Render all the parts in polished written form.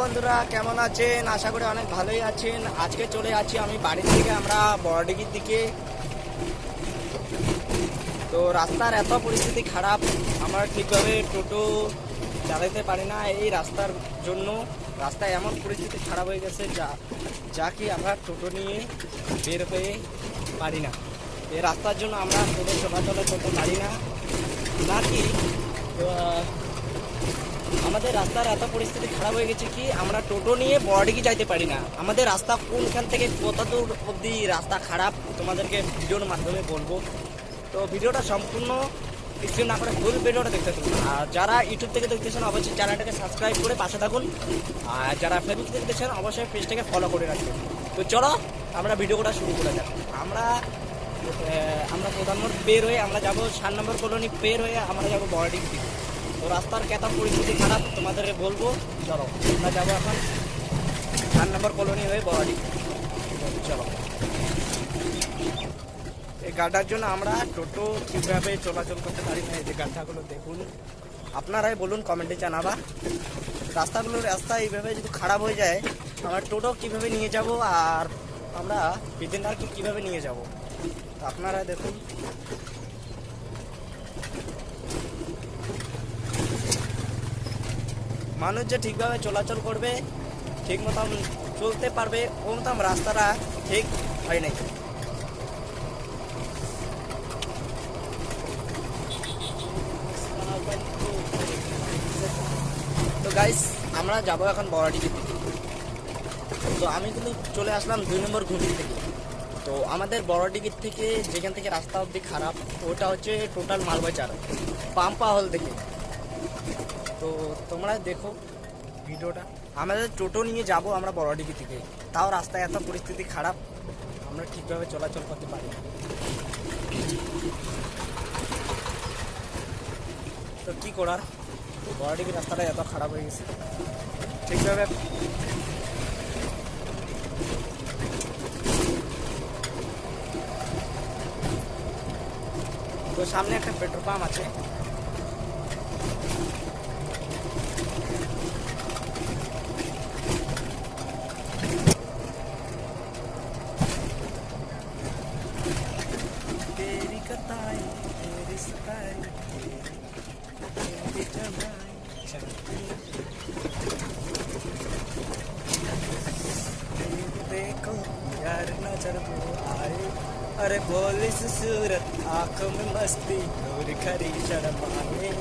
বন্ধুরা, কেমন আছেন? আশা করি অনেক ভালোই আছেন। আজকে চলে আছি আমি বাড়ি থেকে আমরা বড়ডিগির দিকে। তো রাস্তার এত পরিস্থিতি খারাপ, আমরা ঠিকভাবে টোটো চালাতে পারি না এই রাস্তার জন্য। রাস্তায় এমন পরিস্থিতি খারাপ হয়ে গেছে যা কি আমরা টোটো নিয়ে বের হয়ে পারি না। এই রাস্তার জন্য আমরা টোটো চলাচল করতে পারি না নাকি। আমাদের রাস্তার এত পরিস্থিতি খারাপ হয়ে গেছে কি আমরা টোটো নিয়ে বড়ডিগি যাইতে পারি না। আমাদের রাস্তা কোনখান থেকে কত দূর অবধি রাস্তা খারাপ তোমাদেরকে ভিডিওর মাধ্যমে বলবো। তো ভিডিওটা সম্পূর্ণ কিছু না করে ফুল ভিডিওটা দেখতে থাকুন। আর যারা ইউটিউব থেকে দেখতেছেন অবশ্যই চ্যানেলটাকে সাবস্ক্রাইব করে পাশে থাকুন। আর যারা ফেসবুক থেকে দেখতেছেন অবশ্যই পেজটাকে ফলো করে রাখবেন। তো চলো আমরা ভিডিওটা শুরু করে যাক। আমরা প্রধান মোড় পের হয়ে আমরা যাবো 7 নম্বর কলোনি পের হয়ে আমরা যাবো বড়ডিগির দিকে। তো রাস্তার কেমন পরিস্থিতি খারাপ তোমাদেরকে বলবো। চলো আমরা যাবো এখন 7 নম্বর কলোনি হয়ে বড়ডিগি। চলো, এই গাড্ডার জন্য আমরা টোটো ঠিকভাবে চলাচল করতে পারি না। এই যে গাড্ডাগুলো দেখুন, আপনারাই বলুন, কমেন্টে জানাবা। রাস্তা এইভাবে যদি খারাপ হয়ে যায় আমরা টোটো কীভাবে নিয়ে যাব আর আমরা বিদিনদারকে কীভাবে নিয়ে যাব, তো আপনারা দেখুন। মানুষ যে ঠিকভাবে চলাচল করবে, ঠিক মতন চলতে পারবে, ও মতন রাস্তাটা ঠিক হয় নাই। তো গাইস, আমরা যাবো এখন বড়ডিগির দিকে। তো আমি কিন্তু চলে আসলাম 2 নম্বর ঘুমির থেকে। তো আমাদের বড়ডিগির থেকে যেখান থেকে রাস্তা অবধি খারাপ, ওটা হচ্ছে টোটাল মালবাজার পাম্পা হল থেকে। তো তোমরা দেখো ভিডিওটা। আমাদের টোটো নিয়ে যাব আমরা বড়ডিগি থেকে, তাও রাস্তায় এত পরিস্থিতি খারাপ আমরা ঠিকভাবে চলাচল করতে পারি না। তো কী করার, বড়ডিগির রাস্তাটা এত খারাপ হয়ে গেছে ঠিকভাবে। তো সামনে একটা পেট্রোল পাম্প আছে। देखो यार नजर वो आए, अरे बोली सी सूरत आंखों में मस्ती और खरी शर्माए,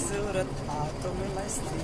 सूरत आंखों में मस्ती।